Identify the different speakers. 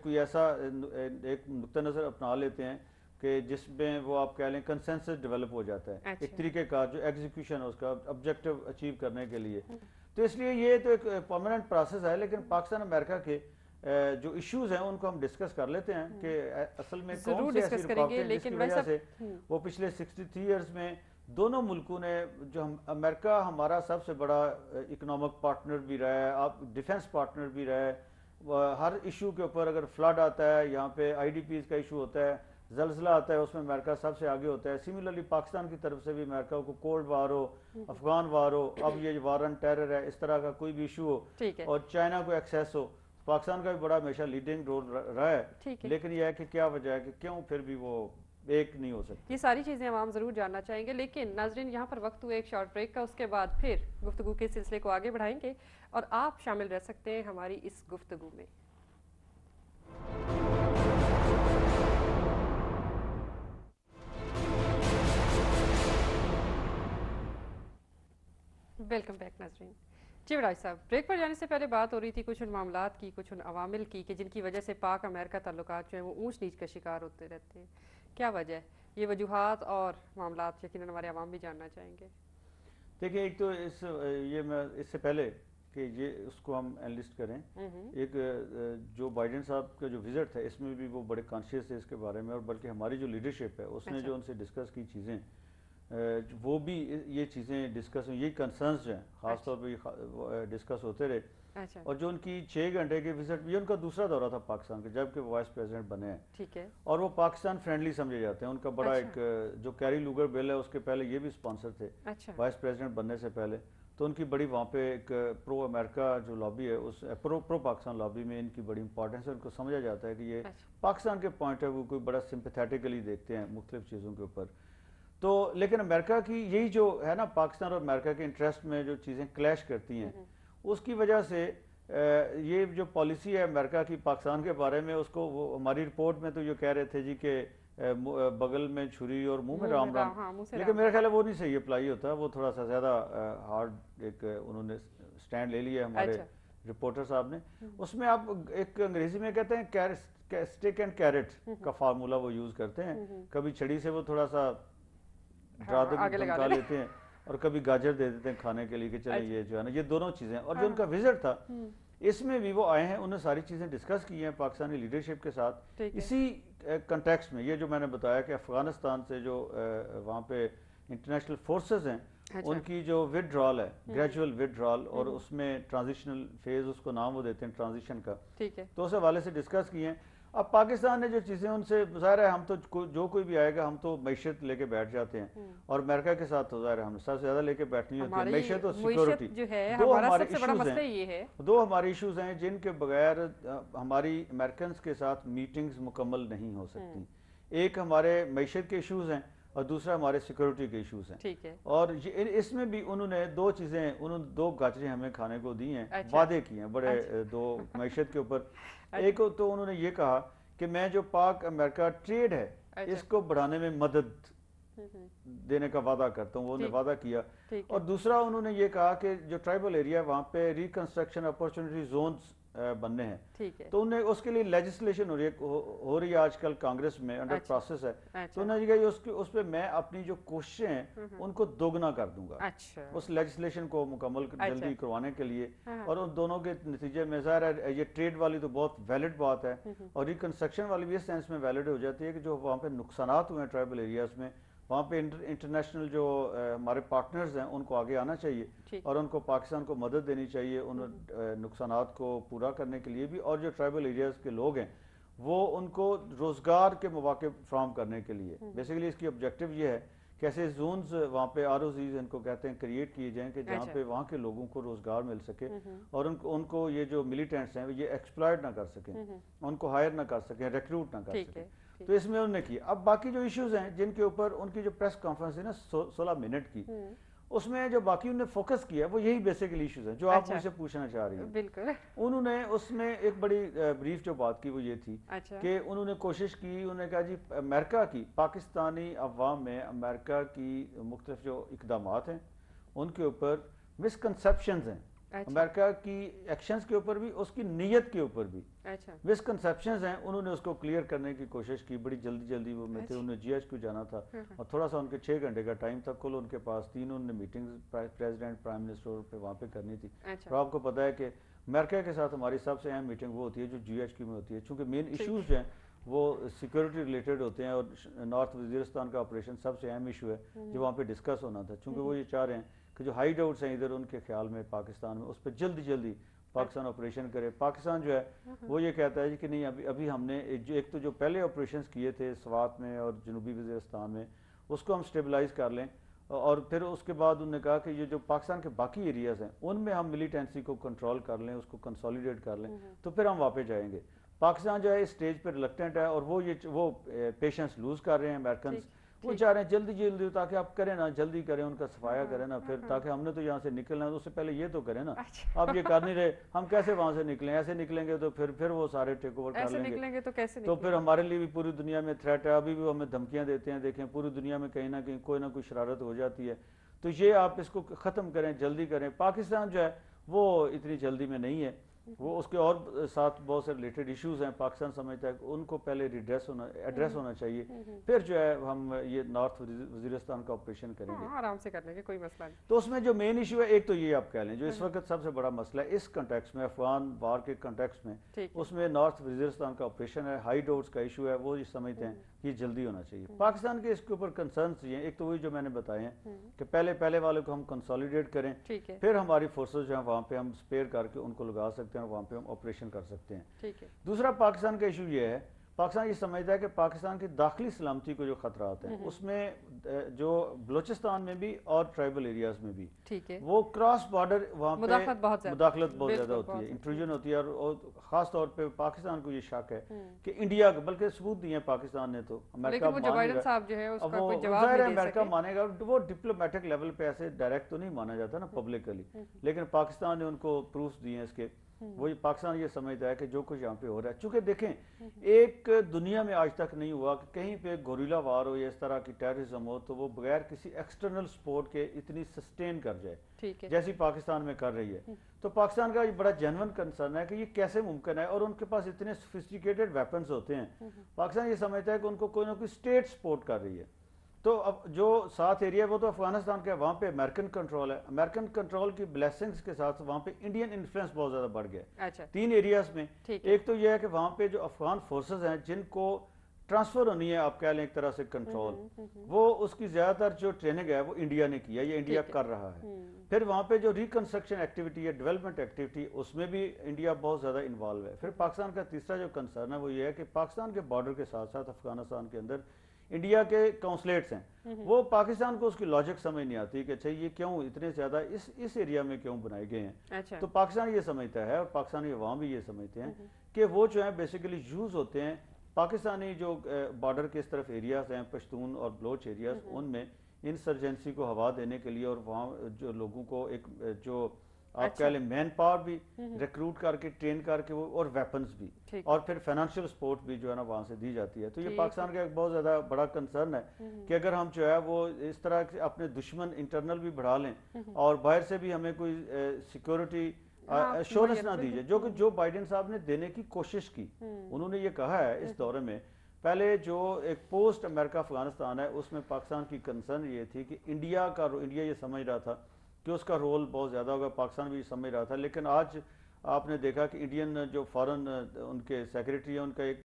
Speaker 1: کوئی ایسا ایک نقطہ نظر اپنا لیتے ہیں کہ جس میں وہ آپ کہہ لیں کنسنسس ڈیولپ ہو جاتا ہے، ایک طریقہ کار جو ایگزیکیوشن ہے اس کا آبجیکٹو اچیو کرنے کے لیے. تو اس لیے یہ تو ایک پرماننٹ پروسیس ہے. لیکن پاکستان امریکہ کے جو ایشوز ہیں ان کو ہم ڈسکس کر لیتے ہیں کہ اصل میں کون سی ایسی رکاوٹیں جس کی وجہ سے وہ پچھلے 63 ایئرز میں دونوں ملکوں نے جو امریکہ ہمارا سب سے بڑا اکنامک پارٹنر بھی رہا ہے، آپ ڈیفنس پارٹنر بھی رہا ہے. ہر ایشو کے اوپر اگر فلڈ آتا ہے، یہاں پہ آئی ڈی پیز کا ایشو ہوتا ہے، زلزلہ آتا ہے، اس میں امریکہ سب سے آگے ہوتا ہے. سملرلی پاکستان کی طرف سے بھی امریکہ کو کولڈ وار ہو، افغان وار ہو، اب یہ وار آن ٹیرر ہے، اس طرح کا کوئی بھی ایشو ہو اور چائنا کو ایکسیس ہو، پاکستان کا بھی بڑا ہمیشہ لیڈنگ رول رہا ہے. لیکن یہ ہے کہ کیا وجہ ہے کہ کیوں پھر بھی وہ ایک نہیں ہو سکتی.
Speaker 2: یہ ساری چیزیں عوام ضرور جاننا چاہیں گے، لیکن ناظرین یہاں پر وقت ہوئے ایک شارٹ بریک کا. اس کے بعد پھر گفتگو کے سلسلے کو آگے بڑھائیں گے اور آپ شامل رہ سکتے ہیں ہماری اس گفتگو میں. ویلکم بیک ناظرین. جی وراج صاحب، بریک پر جانے سے پہلے بات ہو رہی تھی کچھ ان معاملات کی، کچھ ان عوامل کی کہ جن کی وجہ سے پاک امریکہ تعلقات جو ہیں وہ اونچ نیچ کا شکار ہوتے رہتے ہیں. کیا وجہ ہے؟ یہ وجوہات اور معاملات یقیناً ہمارے عوام بھی جاننا چاہیں گے.
Speaker 1: دیکھیں، ایک تو یہ میں اس سے پہلے کہ یہ اس کو ہم انلسٹ کریں، ایک جو بائیڈن صاحب کا جو وزٹ تھا اس میں بھی وہ بڑے کانشیس تھے اس کے بارے میں، اور بلکہ ہماری جو لیڈرشپ ہے اس نے جو ان سے ڈسکس کی چیزیں وہ بھی یہ چیزیں ڈسکس ہوئی، یہی کنسرنز جو ہیں خاص طور پہ ڈسکس ہوتے رہے. اور جو ان کی 6 گھنٹے کے وزٹ بھی ان کا دوسرا دورہ تھا پاکستان کا جبکہ وہ وائس پریزیڈنٹ بنے ہیں، اور وہ پاکستان فرینڈلی سمجھے جاتے ہیں. ان کا بڑا ایک جو کیری لوگر بل ہے اس کے پہلے یہ بھی اسپانسر تھے وائس پریزیڈنٹ بننے سے پہلے. تو ان کی بڑی وہاں پہ ایک پرو امریکہ جو لابی ہے اس پرو پاکستان لابی میں ان کی بڑی امپورٹنس ہے. ان کو سمجھا جاتا ہے کہ یہ پاکستان کے پوائنٹ آف ویو کو بڑا سمپیتھیٹیکلی دیکھتے ہیں مختلف چیزوں کے اوپر. تو لیکن امریکہ کی یہی جو ہے نا پاکستان اور امریکہ کے انٹرسٹ میں جو چیزیں کلیش کرتی ہیں اس کی وجہ سے یہ جو پالیسی ہے امریکہ کی پاکستان کے بارے میں، اس کو وہ ہماری رپورٹ میں تو یہ کہہ رہے تھے جی کہ بغل میں چھری اور منہ میں رام رام، لیکن میرا خیال ہے وہ نہیں صحیح اپلائی ہوتا. وہ تھوڑا سا زیادہ ہارڈ ایک انہوں نے سٹینڈ لے لیا ہمارے رپورٹر صاحب نے. اس میں آپ ایک انگریزی میں کہتے ہیں اسٹک اینڈ کیرٹ کا فارمولا وہ یوز کرتے ہیں. کبھی چھڑی سے وہ تھوڑا سا ڈرا دھمکا لیتے ہیں اور کبھی گاجر دے دیتے ہیں کھانے کے لیے کہ چلیں یہ جو ہے نا یہ دونوں چیزیں. اور جو ان کا وزٹ تھا اس میں بھی وہ آئے ہیں، انہوں نے ساری چیزیں ڈسکس کی ہیں پاکستانی لیڈرشپ کے ساتھ. اسی کنٹیکسٹ میں یہ جو میں نے بتایا کہ افغانستان سے جو وہاں پہ انٹرنیشنل فورسز ہیں ان کی جو وڈرال ہے، گریجول وڈرال، اور اس میں ٹرانزیشنل فیز اس کو نام وہ دیتے ہیں ٹرانزیشن کا، تو اس حوالے سے ڈسکس کی ہیں. اب پاکستان نے جو چیزیں ان سے ظاہر ہے ہم تو جو کوئی بھی آئے گا ہم تو معیشت لے کے بیٹھ جاتے ہیں، اور امریکہ کے ساتھ تو ظاہر ہے ہم سب سے زیادہ لے کے بیٹھنی ہوتی ہے معیشت اور سیکورٹی. دو ہمارے ایشوز ہیں جن کے بغیر ہماری امریکنز کے ساتھ میٹنگز مکمل نہیں ہو سکتی. ایک ہمارے معیشت کے ایشوز ہیں اور دوسرا ہمارے سیکورٹی کے ایشوز ہیں. اور اس میں بھی انہوں نے انہوں نے 2 گاجریں ہمیں کھانے کو دی ہیں، وعدے کیے ہیں بڑے 2 معیشت کے اوپر. ایک تو انہوں نے یہ کہا کہ میں جو پاک امریکہ ٹریڈ ہے اس کو بڑھانے میں مدد دینے کا وعدہ کرتا ہوں، وہ انہوں نے وعدہ کیا. اور دوسرا انہوں نے یہ کہا کہ جو ٹرائبل ایریا وہاں پہ ریکنسٹرکشن اپورچونٹی زونز بننے ہیں، تو انہیں اس کے لیے لیجسلیشن ہو رہی ہے آج کل کانگریس میں، انڈر پروسیس ہے. تو انہوں نے کہا اس پہ میں اپنی جو کوششیں ہیں ان کو دوگنا کر دوں گا اس لیجسلیشن کو مکمل جلدی کروانے کے لیے. اور ان دونوں کے نتیجے میں ظاہر ہے یہ ٹریڈ والی تو بہت ویلڈ بات ہے، اور ریکنسٹرکشن والی بھی اس سینس میں ویلڈ ہو جاتی ہے کہ جو وہاں پہ نقصانات ہوئے ہیں ٹرائبل ایریاز میں، وہاں پہ انٹرنیشنل جو ہمارے پارٹنرز ہیں ان کو آگے آنا چاہیے اور ان کو پاکستان کو مدد دینی چاہیے ان نقصانات کو پورا کرنے کے لیے بھی. اور جو ٹرائبل ایریاز کے لوگ ہیں وہ ان کو روزگار کے مواقع فراہم کرنے کے لیے بیسیکلی اس کی آبجیکٹو یہ ہے کہ ایسے زونز وہاں پہ ROZs ان کو کہتے ہیں کریٹ کیے جائیں کہ جہاں پہ وہاں کے لوگوں کو روزگار مل سکے اور ان کو یہ جو ملیٹنٹس ہیں یہ ایکسپلائٹ نہ کر سکیں، ان کو ہائر نہ کر سکیں، ریکروٹ نہ کر سکیں. تو اس میں انہوں نے کیا. اب باقی جو ایشوز ہیں جن کے اوپر ان کی جو پریس کانفرنس ہے نا 16 منٹ کی، اس میں جو باقی انہوں نے فوکس کیا وہ یہی بیسیکلی ایشوز ہیں جو آپ مجھ سے پوچھنا چاہ رہی ہیں.
Speaker 2: بالکل.
Speaker 1: انہوں نے اس میں ایک بڑی بریف جو بات کی وہ یہ تھی کہ انہوں نے کوشش کی، انہوں نے کہا جی امریکہ کی پاکستانی عوام میں امریکہ کی مختلف جو اقدامات ہیں ان کے اوپر مسکنسیپشنز ہیں امریکہ کی ایکشنز کے اوپر بھی، اس کی نیت کے اوپر بھی
Speaker 2: اچھا
Speaker 1: مسکنسیپشنز ہیں، انہوں نے اس کو کلیئر کرنے کی کوشش کی، بڑی جلدی وہ میں تھے، انہوں نے جی ایچ کیو جانا تھا اور تھوڑا سا ان کے 6 گھنٹے کا ٹائم تھا کل ان کے پاس، تینوں نے میٹنگز پریزیڈنٹ پرائم منسٹر پہ وہاں پہ کرنی تھی. اور آپ کو پتہ ہے کہ امریکہ کے ساتھ ہماری سب سے اہم میٹنگ وہ ہوتی ہے جو جی ایچ کیو میں ہوتی ہے، چونکہ مین ایشوز جو ہیں وہ سیکورٹی ریلیٹڈ ہوتے ہیں اور نارتھ وزیرستان کا آپریشن سب سے اہم ایشو ہے جو وہاں پہ ڈسکس ہونا تھا، چونکہ وہ یہ چاہ رہے ہیں کہ جو ہائیڈ آؤٹس ہیں ادھر ان کے خیال میں پاکستان میں، اس پہ جلدی پاکستان آپریشن کرے. پاکستان جو ہے وہ یہ کہتا ہے کہ نہیں، ابھی ہم نے ایک تو جو پہلے آپریشنز کیے تھے سوات میں اور جنوبی وزیرستان میں اس کو ہم سٹیبلائز کر لیں، اور پھر اس کے بعد انہوں نے کہا کہ یہ جو پاکستان کے باقی ایریاز ہیں ان میں ہم ملیٹنسی کو کنٹرول کر لیں، اس کو کنسولیڈیٹ کر لیں تو پھر ہم واپس جائیں گے. پاکستان جو ہے اس سٹیج پہ ریلکٹنٹ ہے اور وہ پیشنس لوز کر رہے ہیں امریکنز، وہ چاہ رہے ہیں جلدی تاکہ آپ کریں نا، جلدی کریں، ان کا صفایا کریں نا پھر، تاکہ ہم نے تو یہاں سے نکلنا ہے، اس سے پہلے یہ تو کریں نا. آپ یہ کر نہیں رہے، ہم کیسے وہاں سے نکلیں؟ ایسے نکلیں گے تو پھر وہ سارے ٹیک اوور کر لیں گے تو پھر ہمارے لیے بھی پوری دنیا میں تھریٹ ہے. ابھی بھی ہمیں دھمکیاں دیتے ہیں، دیکھیں پوری دنیا میں کہیں نہ کہیں کوئی نہ کوئی شرارت ہو جاتی ہے. تو یہ آپ اس کو ختم کریں، جلدی کریں. پاکستان جو ہے وہ اتنی جلدی میں نہیں ہے، وہ اس کے اور ساتھ بہت سے ریلیٹڈ ایشوز ہیں. پاکستان سمجھتا ہے کہ ان کو پہلے ایڈریس ہونا چاہیے، پھر جو ہے ہم یہ نارتھ وزیرستان کا آپریشن کریں گے،
Speaker 2: آرام سے کر لیں گے، کوئی مسئلہ نہیں.
Speaker 1: تو اس میں جو مین ایشو ہے ایک تو یہ آپ کہہ لیں جو اس وقت سب سے بڑا مسئلہ ہے اس کنٹیکس میں، افغان وار کے کنٹیکس میں، اس میں نارتھ وزیرستان کا آپریشن ہے، ہائیڈ آؤٹس کا ایشو ہے، وہ سمجھتے ہیں یہ جلدی ہونا چاہیے. پاکستان کے اس کے اوپر کنسرنس یہ ہیں، ایک تو وہی جو میں نے بتائے ہیں کہ پہلے والے کو ہم کنسولیڈیٹ کریں، پھر ہماری فورسز جو ہیں وہاں پہ ہم اسپیئر کر کے ان کو لگا سکتے ہیں اور وہاں پہ ہم آپریشن کر سکتے ہیں. دوسرا پاکستان کا ایشو یہ ہے، پاکستان یہ سمجھتا ہے کہ پاکستان کی داخلی سلامتی کو جو خطرات ہیں اس میں جو بلوچستان میں بھی اور ٹرائبل ایریاز میں بھی وہ کراس بارڈر وہاں پہ مداخلت بہت زیادہ ہوتی ہے، انٹروژن ہوتی ہے، اور خاص طور پہ پاکستان کو یہ شک ہے کہ انڈیا بلکہ ثبوت دیے پاکستان نے تو امریکہ امریکہ مانے گا، وہ ڈپلومیٹک لیول پہ ایسے ڈائریکٹ تو نہیں مانا جاتا نا پبلکلی، لیکن پاکستان نے ان کو پروفs دیے ہیں اس کے. وہی پاکستان یہ سمجھتا ہے کہ جو کچھ یہاں پہ ہو رہا ہے، چونکہ دیکھیں ایک دنیا میں آج تک نہیں ہوا کہ کہیں پہ گوریلا وار ہو یا اس طرح کی ٹیررزم ہو تو وہ بغیر کسی ایکسٹرنل سپورٹ کے اتنی سسٹین کر جائے جیسی پاکستان میں کر رہی ہے. تو پاکستان کا یہ بڑا جینون کنسرن ہے کہ یہ کیسے ممکن ہے، اور ان کے پاس اتنے سوفسٹیکیٹڈ ویپنز ہوتے ہیں. پاکستان یہ سمجھتا ہے کہ ان کو کوئی نہ کوئی اسٹیٹ سپورٹ کر رہی ہے. تو اب جو 7 ایریا ہے وہ تو افغانستان کے، وہاں پہ امریکن کنٹرول ہے، امریکن کنٹرول کی بلیسنگز کے ساتھ وہاں پہ انڈین انفلوئنس بہت زیادہ بڑھ گیا 3 ایریاز میں. ایک تو یہ ہے کہ وہاں پہ جو افغان فورسز ہیں جن کو ٹرانسفر ہونی ہے، آپ کہہ لیں ایک طرح سے کنٹرول، وہ اس کی زیادہ تر جو ٹریننگ ہے وہ انڈیا نے کیا، یہ انڈیا کر رہا ہے. پھر وہاں پہ جو ریکنسٹرکشن ایکٹیویٹی ہے، ڈیولپمنٹ ایکٹیویٹی، اس میں بھی انڈیا بہت زیادہ انوالو ہے. پھر پاکستان کا تیسرا جو کنسرن ہے وہ یہ ہے کہ پاکستان کے بارڈر کے ساتھ ساتھ افغانستان کے اندر انڈیا کے کونسلیٹس ہیں، وہ پاکستان کو اس کی لاجک سمجھ نہیں آتی کہ اچھا یہ کیوں اتنے زیادہ اس ایریا میں کیوں بنائے گئے ہیں. تو پاکستان یہ سمجھتا ہے اور پاکستانی عوام بھی یہ سمجھتے ہیں کہ وہ جو ہیں بیسیکلی یوز ہوتے ہیں پاکستانی جو بارڈر کے اس طرف ایریاز ہیں، پشتون اور بلوچ ایریاز، ان میں انسرجنسی کو ہوا دینے کے لیے اور وہاں جو لوگوں کو ایک جو آپ کہہ لیں مین پاور بھی ریکروٹ کر کے ٹرین کر کے وہ، اور ویپنز بھی، اور پھر فائنانشیل سپورٹ بھی جو ہے نا وہاں سے دی جاتی ہے. تو یہ پاکستان کا ایک بہت زیادہ بڑا کنسرن ہے کہ اگر ہم جو ہے وہ اس طرح اپنے دشمن انٹرنل بھی بڑھا لیں اور باہر سے بھی ہمیں کوئی سیکورٹی ایشورنس نہ دیجیے، جو کہ جو بائیڈن صاحب نے دینے کی کوشش کی. انہوں نے یہ کہا ہے اس دورے میں، پہلے جو ایک پوسٹ امریکہ افغانستان ہے اس میں پاکستان کی کنسرن یہ تھی کہ انڈیا یہ سمجھ رہا تھا کہ اس کا رول بہت زیادہ ہوگا، پاکستان بھی سمجھ رہا تھا. لیکن آج آپ نے دیکھا کہ انڈین جو فارن ان کے سیکریٹری ہیں ان کا ایک